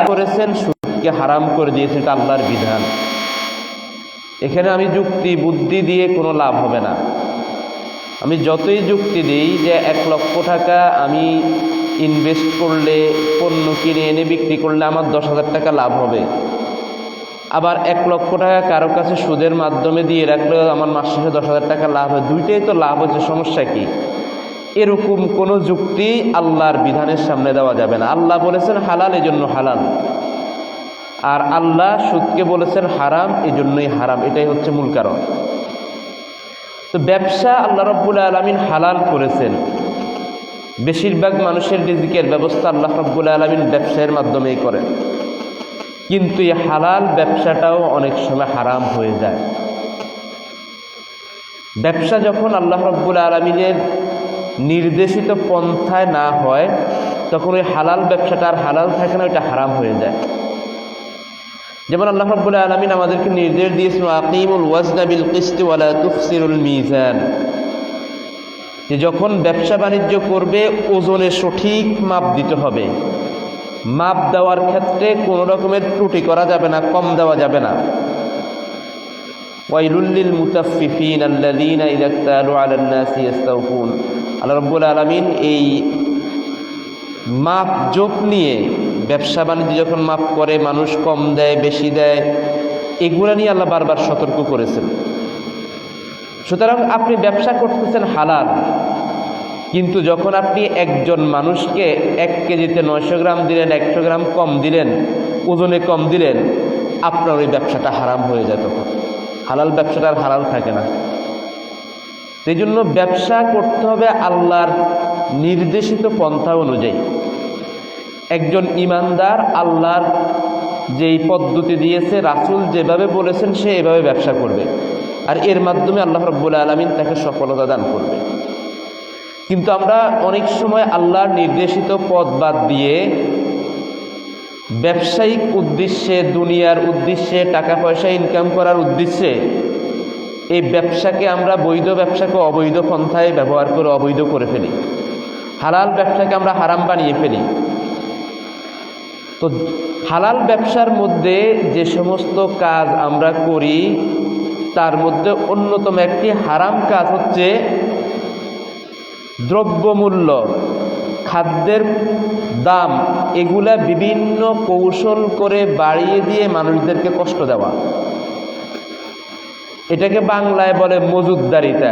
করেছেন, সুদকে হারাম করে দিয়েছেন, এটা আল্লাহর বিধান। এখানে আমি যুক্তি বুদ্ধি দিয়ে কোনো লাভ হবে না। আমি যতই যুক্তি দিই যে 1 লক্ষ টাকা আমি ইনভেস্ট করলে, পণ্য কিনে এনে বিক্রি করলে আমার 10,000 টাকা লাভ হবে, আবার 1 লক্ষ টাকা কারো কাছে সুদের মাধ্যমে দিয়ে রাখলেও আমার মাস শেষে 10,000 টাকা লাভ হয়, দুইটাই তো লাভ হচ্ছে, সমস্যা কি? এরকম কোনো যুক্তি আল্লাহর বিধানের সামনে দেওয়া যাবে না। আল্লাহ বলেছেন হালাল, এজন্য হালাল, আর আল্লাহ সুদকে বলেছেন হারাম, এজন্যই হারাম। এটাই হচ্ছে মূল কারণ। তো ব্যবসা আল্লাহ রাব্বুল আলামিন হালাল করেছেন। বেশিরভাগ মানুষের রিজিকের ব্যবস্থা আল্লাহ রাব্বুল আলামিন ব্যবসায়ের মাধ্যমেই করেন, কিন্তু এই হালাল ব্যবসাটাও অনেক সময় হারাম হয়ে যায়। ব্যবসা যখন আল্লাহ রাব্বুল আলামিনের নির্দেশিত পন্থায় না হয়, তখন ওই হালাল ব্যবসাটা আর হালাল থাকে না, ওইটা হারাম হয়ে যায়। যেমন আল্লাহ রাব্বুল আলামিন আমাদেরকে নির্দেশ দিয়েছেন আকিমুল ওয়াজনা বিল কিসতি ওয়া লা তুখসিরুল মিজান, যে যখন ব্যবসা বাণিজ্য করবে ওজনে সঠিক মাপ দিতে হবে। মাপ দেওয়ার ক্ষেত্রে কোনো রকমের ত্রুটি করা যাবে না, কম দেওয়া যাবে না। ওয়াইলুল লিল মুতাফফিফিন আল্লাযীনা ইযা ইক্তালু আলান নাসি ইস্তাওফুন। আল্লাহ রাব্বুল আলামিন এই মাপ জোক নিয়ে, ব্যবসা বাণিজ্য যখন মাপ করে মানুষ কম দেয় বেশি দেয়, এগুলা নিয়ে আল্লাহ বারবার সতর্ক করেছেন। সুতরাং আপনি ব্যবসা করতেছেন হালাল, কিন্তু যখন আপনি একজন মানুষকে 1 কেজিতে 900 গ্রাম দিলেন, 100 গ্রাম কম দিলেন, ওজনে কম দিলেন, আপনার ওই ব্যবসাটা হারাম হয়ে যায়। তখন হালাল ব্যবসাটা আর হালাল থাকে না। সেই জন্য ব্যবসা করতে হবে আল্লাহর নির্দেশিত পন্থা অনুযায়ী। একজন ইমানদার আল্লাহর যেই পদ্ধতি দিয়েছে, রাসূল যেভাবে বলেছেন, সে এভাবে ব্যবসা করবে, আর এর মাধ্যমে আল্লাহ রাব্বুল আলামিন তাকে সফলতা দান করবে। কিন্তু আমরা অনেক সময় আল্লাহর নির্দেশিত পথ বাদ দিয়ে ব্যবসায়িক উদ্দেশ্যে, দুনিয়ার উদ্দেশ্যে, টাকা পয়সা ইনকাম করার উদ্দেশ্যে এই ব্যবসাকে আমরা, বৈধ ব্যবসাকে অবৈধ পন্থায় ব্যবহার করে অবৈধ করে ফেলি, হালাল ব্যবসাকে আমরা হারাম বানিয়ে ফেলি। তো হালাল ব্যবসার মধ্যে যে সমস্ত কাজ আমরা করি, তার মধ্যে অন্যতম একটি হারাম কাজ হচ্ছে দ্রব্যমূল্য, খাদ্যের দাম, এগুলা বিভিন্ন কৌশল করে বাড়িয়ে দিয়ে মানুষদেরকে কষ্ট দেওয়া। এটাকে বাংলায় বলে মজুদদারিতা,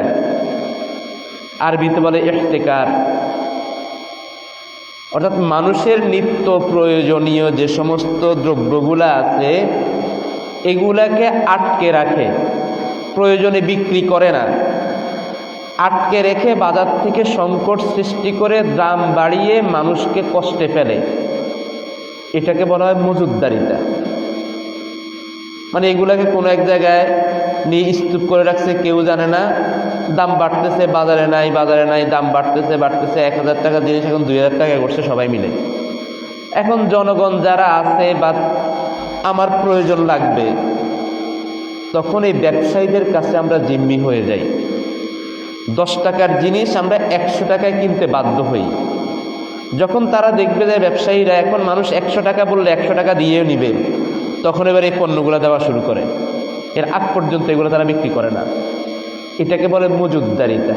আরবিতে বলে ইহতিকার। অর্থাৎ মানুষের নিত্য প্রয়োজনীয় যে সমস্ত দ্রব্যগুলা আছে, এগুলাকে আটকে রাখে, প্রয়োজনে বিক্রি করে না, আটকে রেখে বাজার থেকে সংকট সৃষ্টি করে দাম বাড়িয়ে মানুষকে কষ্টে ফেলে। এটাকে বলা হয় মজুদদারিতা। মানে এগুলাকে কোনো এক জায়গায় নিয়ে স্তূপ করে রাখছে, কেউ জানে না, দাম বাড়তেছে, বাজারে নাই, বাজারে নাই, দাম বাড়তেছে বাড়তেছে, 1000 টাকা জিনিস এখন 2000 টাকা করছে সবাই মিলে। এখন জনগণ যারা আছে, বা আমার প্রয়োজন লাগবে, তখন এই ব্যবসায়ীদের কাছে আমরা জিম্মি হয়ে যাই। 10 টাকার জিনিস আমরা 100 টাকায় কিনতে বাধ্য হই। যখন তারা দেখবে যে ব্যবসায়ীরা, এখন মানুষ 100 টাকা বললে 100 টাকা দিয়েও নিবে, তখন এবার এই পণ্যগুলো দেওয়া শুরু করে। এর আগ পর্যন্ত এগুলো তারা বিক্রি করে না। এটাকে বলে মজুদদারিতা।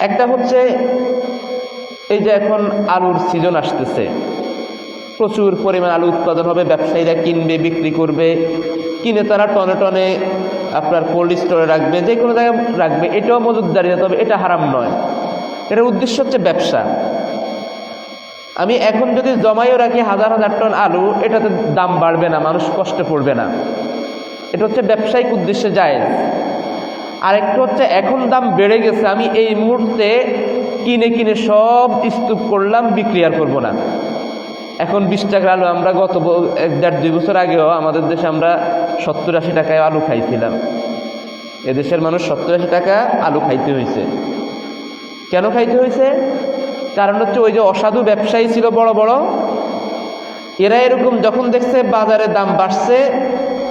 একটা হচ্ছে এই যে এখন আলুর সিজন আসতেছে, প্রচুর পরিমাণ আলু উৎপাদন হবে, ব্যবসায়ীরা কিনবে, বিক্রি করবে, কিনে তারা টনে টনে আপনার কোল্ড স্টোরে রাখবে, যে কোনো জায়গায় রাখবে। এটাও মজুদদারিতা, তবে এটা হারাম নয়। এটার উদ্দেশ্য হচ্ছে ব্যবসা। আমি এখন যদি জমাইও রাখি 1000 টন আলু, এটাতে দাম বাড়বে না, মানুষ কষ্টে পড়বে না। এটা হচ্ছে ব্যবসায়িক উদ্দেশ্যে জায়েজ। আরেকটা হচ্ছে এখন দাম বেড়ে গেছে, আমি এই মুহূর্তে কিনে কিনে সব স্তূপ করলাম, বিক্রি আর করবো না। এখন 20 টাকার আলু, আমরা গত 1-2 বছর আগেও আমাদের দেশে আমরা 70-80 টাকায় আলু খাইছিলাম। এদেশের মানুষ 70-80 টাকা আলু খাইতে হয়েছে। কেন খাইতে হয়েছে? কারণ হচ্ছে ওই যে অসাধু ব্যবসায়ী ছিল বড় বড়, এরা এরকম যখন দেখছে বাজারে দাম বাড়ছে,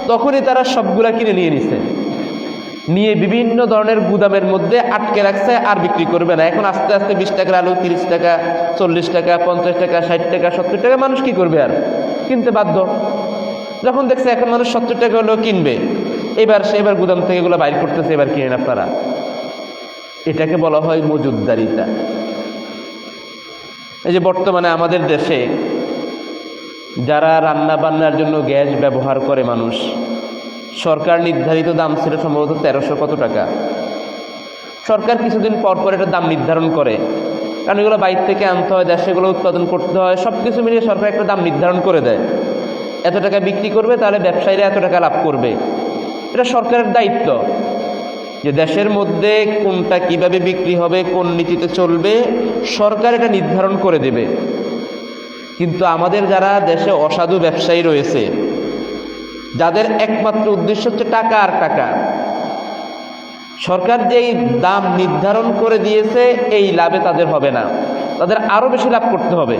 তখনই তারা সবগুলা কিনে নিয়ে নিছে। নিয়ে বিভিন্ন ধরনের গুদামের মধ্যে আটকে রাখছে, আর বিক্রি করবে না। এখন আস্তে আস্তে 20 টাকার আলু 30 টাকা, 40 টাকা, 50 টাকা, 60 টাকা, 70 টাকা মানুষ কি করবে? আর কিনতে বাধ্য। যখন দেখছে এখন মানুষ 70 টাকা হলেও কিনবে, এবার গুদাম থেকে এগুলো বাইর করতেছে, এবার কিনেন আপনারা। এটাকে বলা হয় মজুদদারিতা। এই যে বর্তমানে আমাদের দেশে যারা রান্না বান্নার জন্য গ্যাস ব্যবহার করে মানুষ, সরকার নির্ধারিত দাম ছিল সম্ভবত 1300 কত টাকা। সরকার কিছুদিন পর পর এটা দাম নির্ধারণ করে, কারণ এগুলো বাইরে থেকে আনতে হয়, দেশে এগুলো উৎপাদন করতে হয়, সব কিছু মিলিয়ে সরকার একটা দাম নির্ধারণ করে দেয়। এত টাকা বিক্রি করবে, তাহলে ব্যবসায়ীরা এত টাকা লাভ করবে। এটা সরকারের দায়িত্ব যে দেশের মধ্যে কোনটা কিভাবে বিক্রি হবে, কোন নীতিতে চলবে, সরকার এটা নির্ধারণ করে দেবে। কিন্তু আমাদের যারা দেশে অসাধু ব্যবসায়ী রয়েছে, যাদের একমাত্র উদ্দেশ্য হচ্ছে টাকা আর টাকা, সরকার যেই দাম নির্ধারণ করে দিয়েছে এই লাভে তাদের হবে না, তাদের আরো বেশি লাভ করতে হবে।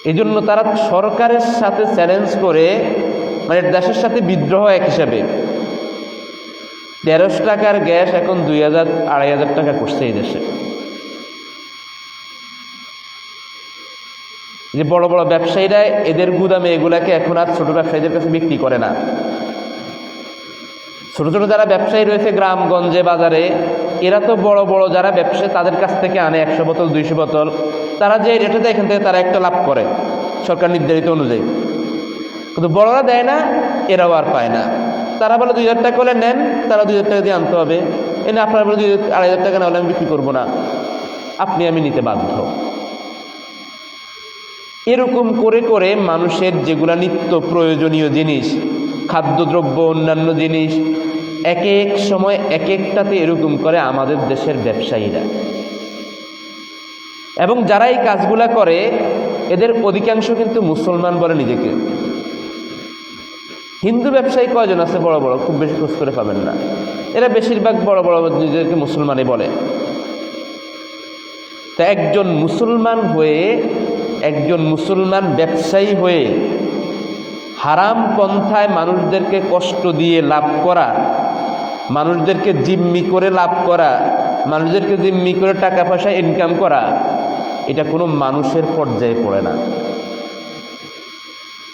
এই জন্য তারা সরকারের সাথে চ্যালেঞ্জ করে, মানে দেশের সাথে বিদ্রোহ এক হিসাবে 1300 টাকার গ্যাস এখন 2000-2500 টাকা করছে এই দেশে। যে বড় বড় ব্যবসায়ীরা এদের গুদামে এগুলাকে এখন আর ছোট ব্যবসায়ীদের কাছে বিক্রি করে না। ছোট ছোট যারা ব্যবসায়ী রয়েছে গ্রামগঞ্জে বাজারে, এরা তো বড় বড় যারা ব্যবসায়ী তাদের কাছ থেকে আনে 100 বোতল 200 বোতল, তারা যে রেটে দেয় এখান থেকে তারা একটা লাভ করে সরকার নির্ধারিত অনুযায়ী। কিন্তু বড়রা দেয় না, এরাও আর পায় না। তারা বলে 2000 টাকা করে নেন, তারা 2000 টাকা দিয়ে আনতে হবে। এনে আপনার বলে 2500 টাকা না হলে আমি বিক্রি করবো না, আপনি আমি নিতে বাধ্য। এরকম করে করে মানুষের যেগুলা নিত্য প্রয়োজনীয় জিনিস, খাদ্যদ্রব্য, অন্যান্য জিনিস, এক এক সময় এক একটাতে এরকম করে আমাদের দেশের ব্যবসায়ীরা। এবং যারা এই কাজগুলা করে এদের অধিকাংশ কিন্তু মুসলমান বলে নিজেকে। হিন্দু ব্যবসায়ী কয়জন আছে বড় বড়, খুব বেশি খোঁজ করে পাবেন না। এরা বেশিরভাগ বড় বড় নিজেদেরকে মুসলমানই বলে। তা একজন মুসলমান হয়ে, একজন মুসলমান ব্যবসায়ী হয়ে হারাম পন্থায় মানুষদেরকে কষ্ট দিয়ে লাভ করা, মানুষদেরকে জিম্মি করে লাভ করা, মানুষদেরকে জিম্মি করে টাকা পয়সা ইনকাম করা, এটা কোনো মানুষের পর্যায়ে পড়ে না।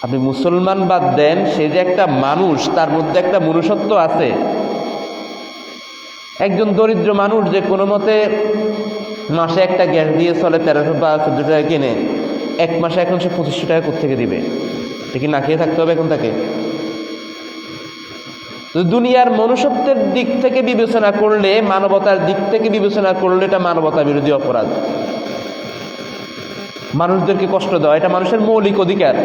আপনি মুসলমান বাদ দেন, সে যে একটা মানুষ, তার মধ্যে একটা মনুষ্যত্ব আছে। একজন দরিদ্র মানুষ যে কোনো মতে মাসে একটা গ্যাস দিয়ে চলে 1300 বা 1400 টাকা কিনে, এক মাসে এখন সে 2500 টাকা কোত্থেকে দিবে? কি না খেয়ে থাকতে হবে এখন তাকে? দুনিয়ার মনুষ্যত্বের দিক থেকে বিবেচনা করলে, মানবতার দিক থেকে বিবেচনা করলে এটা মানবতা বিরোধী অপরাধ। মানুষদেরকে কষ্ট দেওয়া এটা মানুষের মৌলিক অধিকার।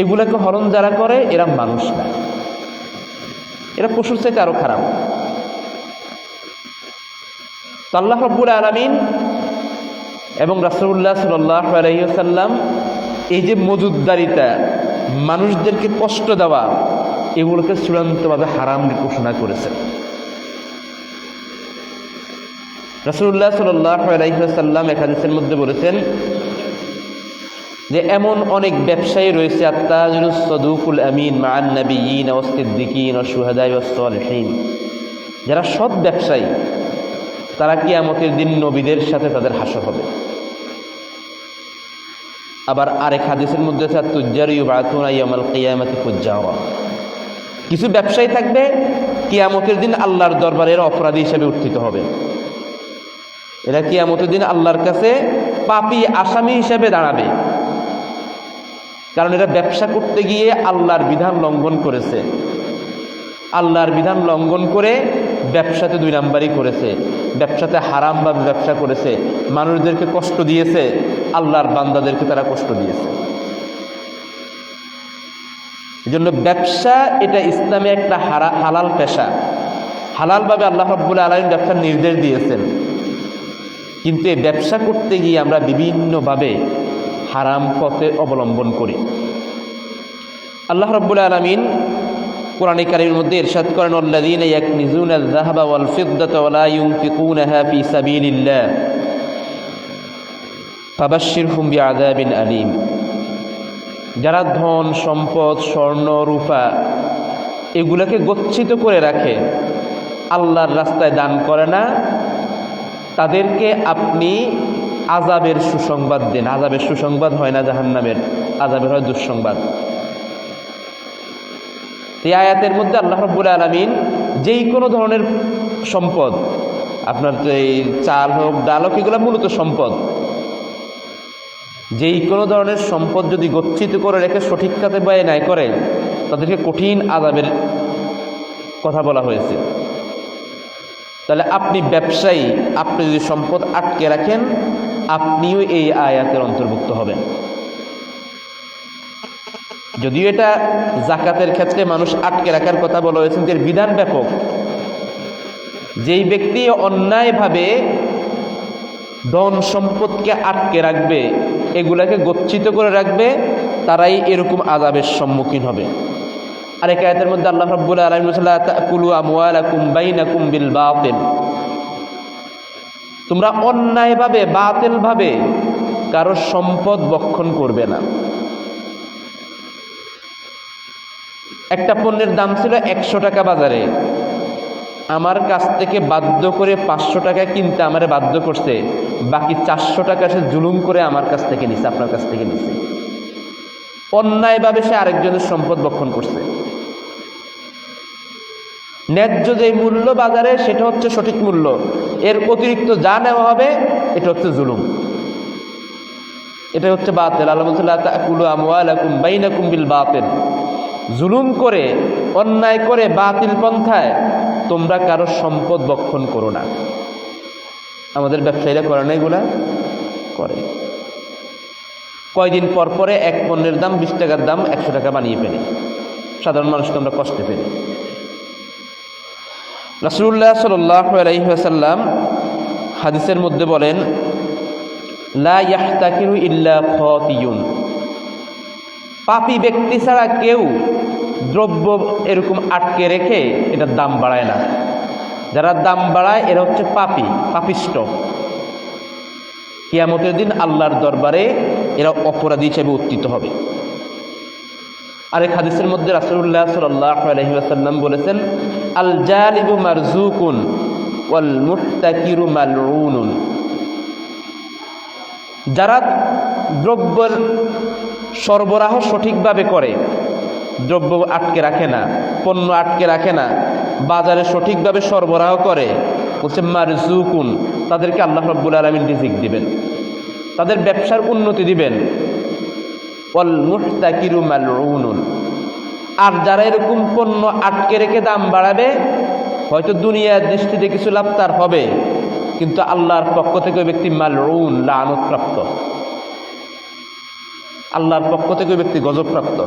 এগুলাকে হরণ যারা করে এরা মানুষ না, এরা পশুর থেকে আরো খারাপ। আল্লাহ রাব্বুল আলামিন এবং রাসূলুল্লাহ সাল্লাল্লাহু আলাইহি ওয়াসাল্লাম এই যে মজুদদারিতা, মানুষদেরকে কষ্ট দেওয়া, এগুলোকে চূড়ান্তভাবে হারাম ঘোষণা করেছেন। রাসূলুল্লাহ সাল্লাল্লাহু আলাইহি ওয়াসাল্লাম এক হাদিসের মধ্যে বলেছেন যে এমন অনেক ব্যবসায়ী রয়েছে, আত্তাজিরুস সাদুকুল আমিন মা'আন নাবিয়্যিন ওয়াস সিদ্দিকিন ওয়াস শুহাদা'i ওয়াস সালিহিন, যারা সৎ ব্যবসায়ী তারা কিয়ামতের দিন নবীদের সাথে তাদের হাসর হবে। আবার আরেক হাদিসের মধ্যে আছে তুজ্জারু ইউবাতুনা ইয়াউমাল কিয়ামাতি ফুজ্জারা, কিছু ব্যবসায়ী থাকবে কিয়ামতের দিন আল্লাহর দরবারে এরা অপরাধী হিসেবে উত্থিত হবে। এরা কিয়ামতের দিন আল্লাহর কাছে পাপী আসামি হিসেবে দাঁড়াবে, কারণ এরা ব্যবসা করতে গিয়ে আল্লাহর বিধান লঙ্ঘন করেছে। আল্লাহর বিধান লঙ্ঘন করে ব্যবসাতে 2 নাম্বারই করেছে, ব্যবসাতে হারামভাবে ব্যবসা করেছে, মানুষদেরকে কষ্ট দিয়েছে, আল্লাহর বান্দাদেরকে তারা কষ্ট দিয়েছে। এজন্য ব্যবসা এটা ইসলামে একটা হালাল পেশা, হালালভাবে আল্লাহ রাব্বুল আলামিন ব্যবসার নির্দেশ দিয়েছেন। কিন্তু এই ব্যবসা করতে গিয়ে আমরা বিভিন্নভাবে হারাম পথে অবলম্বন করি। আল্লাহ রাব্বুল আলামিন কোরআনে কারীমের মধ্যে ইরশাদ করেন, আল্লাযীনা ইয়াকনিজুনাল যাহাবা ওয়াল ফিদ্দাতা ওয়া লা ইউনফিকুনাহা ফি সাবিলিল্লাহ ফাবাশশিরহুম বিআযাবিন আলীম, যারা ধন সম্পদ স্বর্ণ রূপা এগুলোকে গচ্ছিত করে রাখে, আল্লাহর রাস্তায় দান করে না, তাদেরকে আপনি আযাবের সুসংবাদ দেন। আযাবের সুসংবাদ হয় না জাহান্নামের, আযাবের হয় দুঃসংবাদ। এই আয়াতের মধ্যে আল্লাহ রাব্বুল আলামিন যেই কোনো ধরনের সম্পদ, আপনার তো এই চাল হোক ডাল হোক, এগুলো মূলত সম্পদ, যেই কোনো ধরনের সম্পদ যদি গচ্ছিত করে রেখে সঠিক কাজে ব্যয় না করে, তাদেরকে কঠিন আযাবের কথা বলা হয়েছে। তাহলে আপনি ব্যবসায়ী, আপনি যদি সম্পদ আটকে রাখেন, আপনিও এই আয়াতের অন্তর্ভুক্ত হবেন। যদিও এটা যাকাতের ক্ষেত্রে মানুষ আটকে রাখার কথা বলা হয়েছে, এর বিধান ব্যাপক। যেই ব্যক্তি অন্যায়ভাবে ধন সম্পদকে আটকে রাখবে, এগুলাকে গচ্ছিত করে রাখবে, তারাই এরকম আযাবের সম্মুখীন হবে। আর এই আয়াতের মধ্যে আল্লাহ রাব্বুল আলামিন বলেছেন, লা তাকুলু আমওয়ালাকুম বাইনাকুম বিল বাতিল, তোমরা অন্যায়ভাবে বাতিলভাবে কারো সম্পদ ভক্ষণ করবে না। একটা পণ্যের দাম ছিল 100 টাকা বাজারে, আমার কাছ থেকে বাধ্য করে 500 টাকায় কিনতে আমারে বাধ্য করছে, বাকি 400 টাকা সে জুলুম করে আমার কাছ থেকে নিছে, আপনার কাছ থেকে নিছে। অন্যায়ভাবে সে আরেকজনের সম্পদ ভক্ষণ করছে। ন্যায্য যে মূল্য বাজারে, সেটা হচ্ছে সঠিক মূল্য, এর অতিরিক্ত যা নেওয়া হবে এটা হচ্ছে জুলুম, এটা হচ্ছে বাতিল। আল্লাহ বলছেন, লা তাকুলু আমওয়ালাকুম বাইনাকুম বিল বাতিল, জুলুম করে, অন্যায় করে, বাতিল পন্থায় তোমরা কারো সম্পদ ভক্ষণ করো না। আমাদের ব্যবসায়ীরা করে না, এগুলা করে। কয়দিন পর পরে এক পণ্যের দাম 20 টাকার দাম 100 টাকা বানিয়ে ফেলি, সাধারণ মানুষকে আমরা কষ্টে ফেলি। রাসূলুল্লাহ সাল্লাল্লাহু আলাইহি ওয়াসাল্লাম হাদিসের মধ্যে বলেন, লা ইয়াহতাকিরু ইল্লা খাতিয়ুন, পাপী ব্যক্তি ছাড়া কেউ দ্রব্য এরকম আটকে রেখে এটার দাম বাড়ায় না। যারা দাম বাড়ায় এরা হচ্ছে পাপী, পাপিষ্ট। কিয়ামতের দিন আল্লাহর দরবারে এরা অপরাধী হিসেবে উত্থিত হবে। আরেক হাদিসের মধ্যে রাসূলুল্লাহ সাল্লাল্লাহু আলাইহি ওয়াসাল্লাম বলেছেন, আল জালিবু মারজুকুন ওয়াল মুহতাকিরু মালউনুন, যারা দ্রব্যের সরবরাহ সঠিকভাবে করে, দ্রব্য আটকে রাখে না, পণ্য আটকে রাখে না, বাজারে সঠিকভাবে সরবরাহ করে, বলছে মারজুকুন, তাদেরকে আল্লাহ রাব্বুল আলামিন রিজিক দিবেন, তাদের ব্যবসার উন্নতি দিবেন। ওয়াল মুহতাকিরু মালউনুন, আর যারা এরকম পণ্য আটকে রেখে দাম বাড়াবে, হয়তো দুনিয়ার দৃষ্টিতে কিছু লাভ তার হবে, কিন্তু আল্লাহর পক্ষ থেকে ওই ব্যক্তি মালউন, লাআনতপ্রাপ্ত, আল্লাহর পক্ষ থেকে ওই ব্যক্তি গজবপ্রাপ্ত।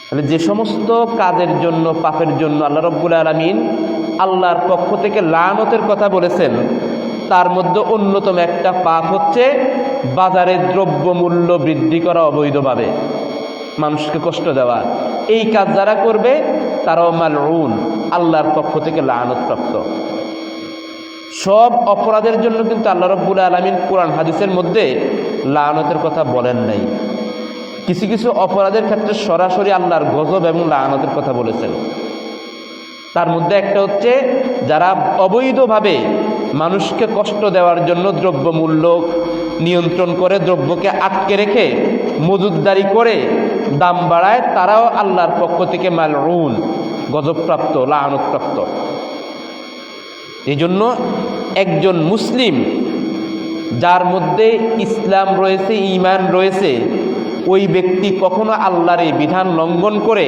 তাহলে যে সমস্ত কাজের জন্য, পাপের জন্য আল্লাহ রাব্বুল আলামিন আল্লাহর পক্ষ থেকে লাআনতের কথা বলেছেন, তার মধ্যে অন্যতম একটা পাপ হচ্ছে বাজারে দ্রব্য মূল্য বৃদ্ধি করা অবৈধভাবে, মানুষকে কষ্ট দেওয়া। এই কাজ যারা করবে তারাও মালউন, আল্লাহর পক্ষ থেকে লাআনতপ্রাপ্ত। সব অপরাধের জন্য কিন্তু আল্লাহ রাব্বুল আলামিন কোরআন হাদিসের মধ্যে লাআনতের কথা বলেন নাই। কিছু কিছু অপরাধের ক্ষেত্রে সরাসরি আল্লাহর গজব এবং লাআনতের কথা বলেছেন। তার মধ্যে একটা হচ্ছে যারা অবৈধভাবে মানুষকে কষ্ট দেওয়ার জন্য দ্রব্য মূল্য নিয়ন্ত্রণ করে, দ্রব্যকে আটকে রেখে মজুদদারি করে দাম বাড়ায়, তারাও আল্লাহর পক্ষ থেকে মালউন, গজবপ্রাপ্ত, লাআনতপ্রাপ্ত। এই জন্য একজন মুসলিম যার মধ্যে ইসলাম রয়েছে, ঈমান রয়েছে, ওই ব্যক্তি কখনো আল্লাহর এই বিধান লঙ্ঘন করে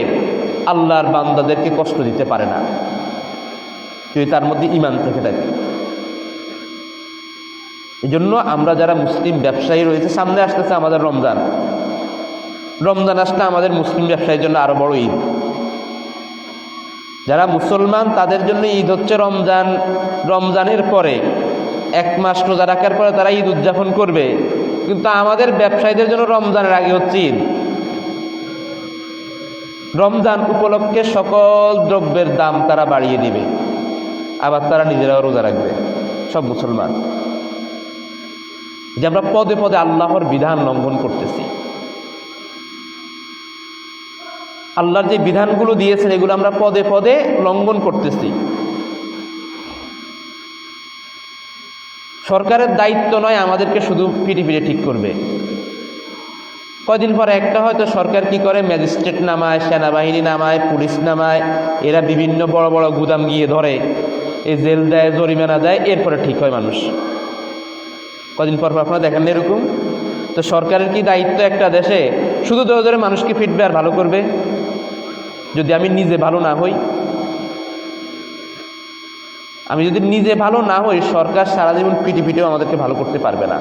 আল্লাহর বান্দাদেরকে কষ্ট দিতে পারে না, যদি তার মধ্যে ঈমান থেকে থাকে। এই জন্য আমরা যারা মুসলিম ব্যবসায়ী রয়েছে, সামনে আসতেছে আমাদের রমজান, রমজান আসলে আমাদের মুসলিম ব্যবসায়ীর জন্য আরো বড় ঈদ। যারা মুসলমান তাদের জন্য ঈদ হচ্ছে রমজান, রমজানের পরে 1 মাস রোজা রাখার পরে তারা ঈদ উদযাপন করবে, কিন্তু আমাদের ব্যবসায়ীদের জন্য রমজানের আগে হচ্ছে ঈদ। রমজান উপলক্ষে সকল দ্রব্যের দাম তারা বাড়িয়ে দিবে, আবার তারা নিজেরাও রোজা রাখবে, সব মুসলমান। যে আমরা পদে পদে আল্লাহর বিধান লঙ্ঘন করতেছি। আল্লাহর যে বিধানগুলো দিয়েছেন এগুলো আমরা পদে পদে লঙ্ঘন করতেছি। সরকারের দায়িত্ব নয় আমাদেরকে শুধু পিঠে পিঠে ঠিক করবে। কয়দিন পরে একটা হয়তো সরকার কি করে, ম্যাজিস্ট্রেট নামায়, সেনাবাহিনী নামায়, পুলিশ নামায়, এরা বিভিন্ন বড় বড় গুদাম গিয়ে ধরে, এই জেল দেয়, জরিমানা দেয়, এরপরে ঠিক হয় মানুষ। কদিন পর আপনারা দেখেন এরকম। তো সরকারের কি দায়িত্ব একটা দেশে শুধু ধরে ধরে মানুষকে ফিটবে আর ভালো করবে? যদি আমি নিজে ভালো না হই, আমি যদি নিজে ভালো না হই, সরকার সারা জীবন পিটি পিটেও আমাদেরকে ভালো করতে পারবে না।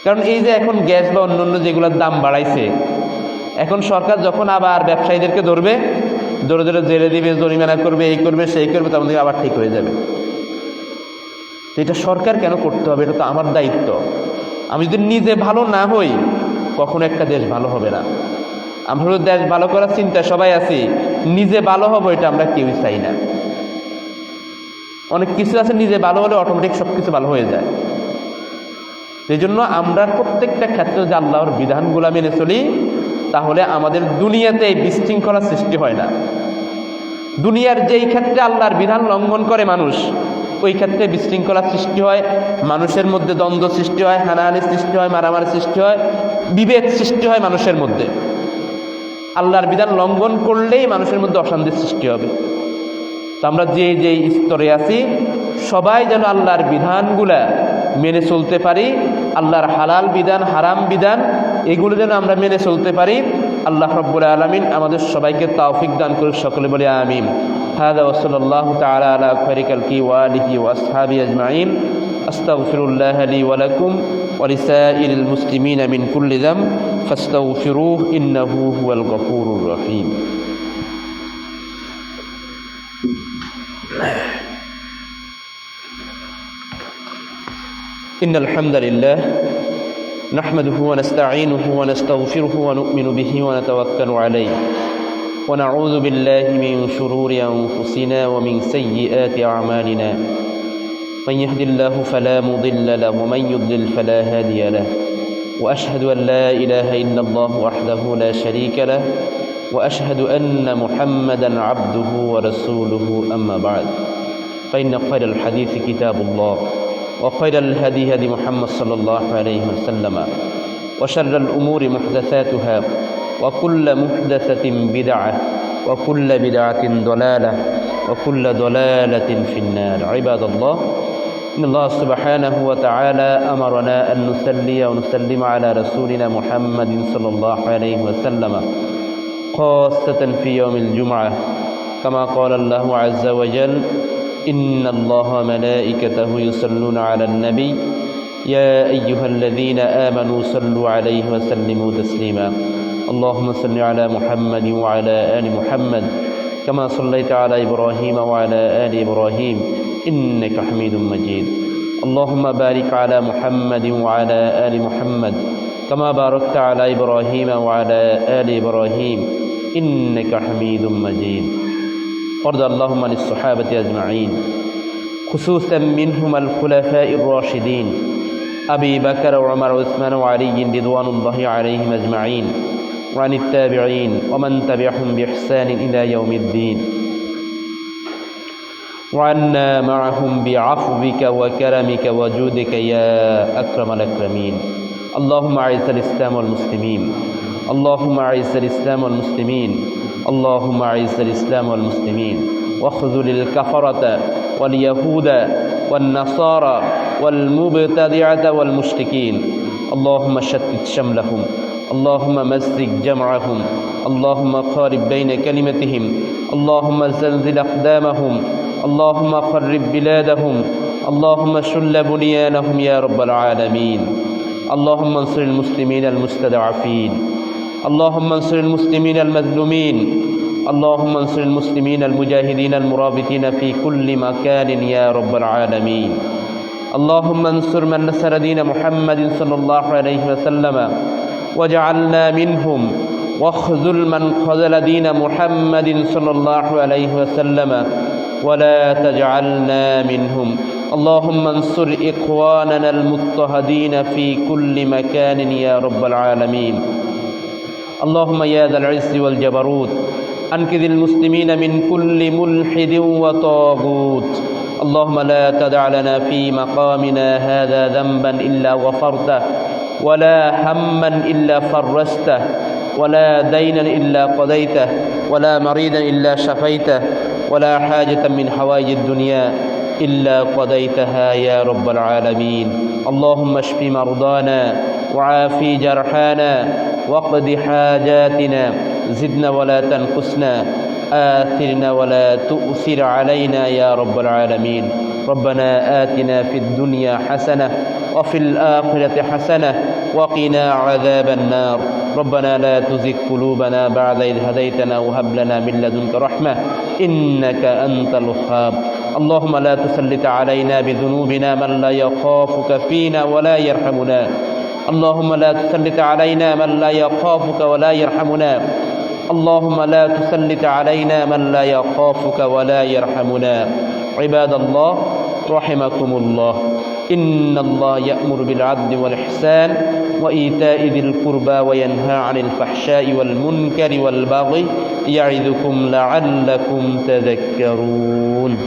কারণ এই যে এখন গ্যাস বা অন্যান্য যেগুলোর দাম বাড়াইছে, এখন সরকার যখন আবার ব্যবসায়ীদেরকে ধরবে, ধরে ধরে জেলে দিবে, জরিমানা করবে, এই করবে সেই করবে, তার মধ্যে আবার ঠিক হয়ে যাবে। তো এটা সরকার কেন করতে হবে? এটা তো আমার দায়িত্ব। আমি যদি নিজে ভালো না হই, কখনো একটা দেশ ভালো হবে না। আমরা দেশ ভালো করার চিন্তা সবাই আছি, নিজে ভালো হবো এটা আমরা কেউই চাই না। অনেক কিছু আছে নিজে ভালো হলে অটোমেটিক সব কিছু ভালো হয়ে যায়। এই জন্য আমরা প্রত্যেকটা ক্ষেত্রে যে আল্লাহর বিধানগুলো মেনে চলি, তাহলে আমাদের দুনিয়াতে এই বিশৃঙ্খলার সৃষ্টি হয় না। দুনিয়ার যেই ক্ষেত্রে আল্লাহর বিধান লঙ্ঘন করে মানুষ, ওই ক্ষেত্রে বিশৃঙ্খলার সৃষ্টি হয়, মানুষের মধ্যে দ্বন্দ্ব সৃষ্টি হয়, হানাহানি সৃষ্টি হয়, মারামারি সৃষ্টি হয়, বিভেদ সৃষ্টি হয় মানুষের মধ্যে। আল্লাহর বিধান লঙ্ঘন করলেই মানুষের মধ্যে অশান্তির সৃষ্টি হবে। তো আমরা যে স্তরে আছি, সবাই যেন আল্লাহর বিধানগুলা মেনে চলতে পারি, আল্লাহর হালাল বিধান, হারাম বিধান, এগুলো যেন আমরা মেনে চলতে পারি। আল্লাহ রাব্বুল আলামিন আমাদের সবাইকে তৌফিক দান করুন। সকলে বলি আমিন। হাযা ওয়া সাল্লাল্লাহু তাআলা আলা খায়রি খালকি ওয়া আলিহি ওয়া আসহাবিহি আজমাইন। আস্তাগফিরুল্লাহ লি ওয়া লাকুম ওয়া লিসাইরিল মুসলিমিনা মিন কুল্লি যামব ফাস্তাগফিরুহু ইন্নাহু হুয়াল গফুরুর রহিম। إن الحمد لله نحمده ونستعينه ونستغفره ونؤمن به ونتوكل عليه ونعوذ بالله من شرور أنفسنا ومن سيئات أعمالنا من يهد الله فلا مضل له ومن يضلل فلا هادي له وأشهد أن لا إله إلا الله وحده لا شريك له وأشهد أن محمدا عبده ورسوله أما بعد فإن خير الحديث كتاب الله وخير الهدي هدي محمد صلى الله عليه وسلم وشر الأمور محدثاتها وكل محدثة بدعة وكل بدعة ضلالة وكل ضلالة في النار. عباد الله، إن الله سبحانه وتعالى أمرنا أن نصلي ونسلم على رسولنا محمد صلى الله عليه وسلم خاصة في يوم الجمعة، كما قال الله عز وجل: إن الله وملائكته يصلون على النبي يا أيها الذين آمنوا صلوا عليه وسلموا تسليما. اللهم صل على محمد وعلى آل محمد كما صليت على إبراهيم وعلى آل إبراهيم إنك حميد مجيد. اللهم بارك على محمد وعلى آل محمد كما باركت على إبراهيم وعلى آل إبراهيم إنك حميد مجيد. وارض اللهم عن الصحابة أجمعين، خصوصا منهم الخلفاء الراشدين أبي بكر وعمر وعثمان وعلي رضوان الله عليهم أجمعين، وعن التابعين ومن تبعهم بإحسان إلى يوم الدين، وعنا معهم بعفوك وكرمك وجودك يا أكرم الأكرمين. اللهم أعز الإسلام والمسلمين، اللهم أعز الإسلام والمسلمين، اللهم أعز الإسلام والمسلمين، واخذل الكفرة واليهود والنصارى والمبتدعة والمشركين. اللهم شتت شملهم، اللهم مزق جمعهم، اللهم خارب بين كلمتهم، اللهم زلزل أقدامهم، اللهم خرب بلادهم، اللهم شل بنيانهم يا رب العالمين. اللهم انصر المسلمين المستضعفين، اللهم انصر المسلمين المظلومين، اللهم انصر المسلمين المجاهدين المرابطين في كل مكان يا رب العالمين. اللهم انصر من نصر دين محمد صلى الله عليه وسلم وجعلنا منهم، واخذل من خذل دين محمد صلى الله عليه وسلم ولا تجعلنا منهم. اللهم انصر إخواننا المضطهدين في كل مكان يا رب العالمين. اللهم يا ذا العز والجبروت أنقذ المسلمين من كل ملحد وطاغوت. اللهم لا تدع لنا في مقامنا هذا ذنبا إلا غفرته، ولا هما إلا فرجته، ولا دينا إلا قضيته، ولا مريضا إلا شفيته، ولا حاجة من حوائج الدنيا إلا قضيتها يا رب العالمين. اللهم اشف مرضانا وعافي جرحانا واقض حاجاتنا، زدنا ولا تنقصنا، آثرنا ولا تؤثر علينا يا رب العالمين. ربنا آتنا في الدنيا حسنة وفي الآخرة حسنة وقنا عذاب النار. ربنا لا تزغ قلوبنا بعد إذ هديتنا وهب لنا من لدنك رحمة إنك أنت الوهاب. اللهم لا تسلط علينا بذنوبنا من لا يخافك فينا ولا يرحمنا. اللهم لا تسلط علينا من لا يخافك ولا يرحمنا. اللهم لا تسلط علينا من لا يخافك ولا يرحمنا. عباد الله رحمكم الله، إن الله يأمر بالعدل والإحسان وإيتاء ذي القربى وينهى عن الفحشاء والمنكر والبغي يعظكم لعلكم تذكرون.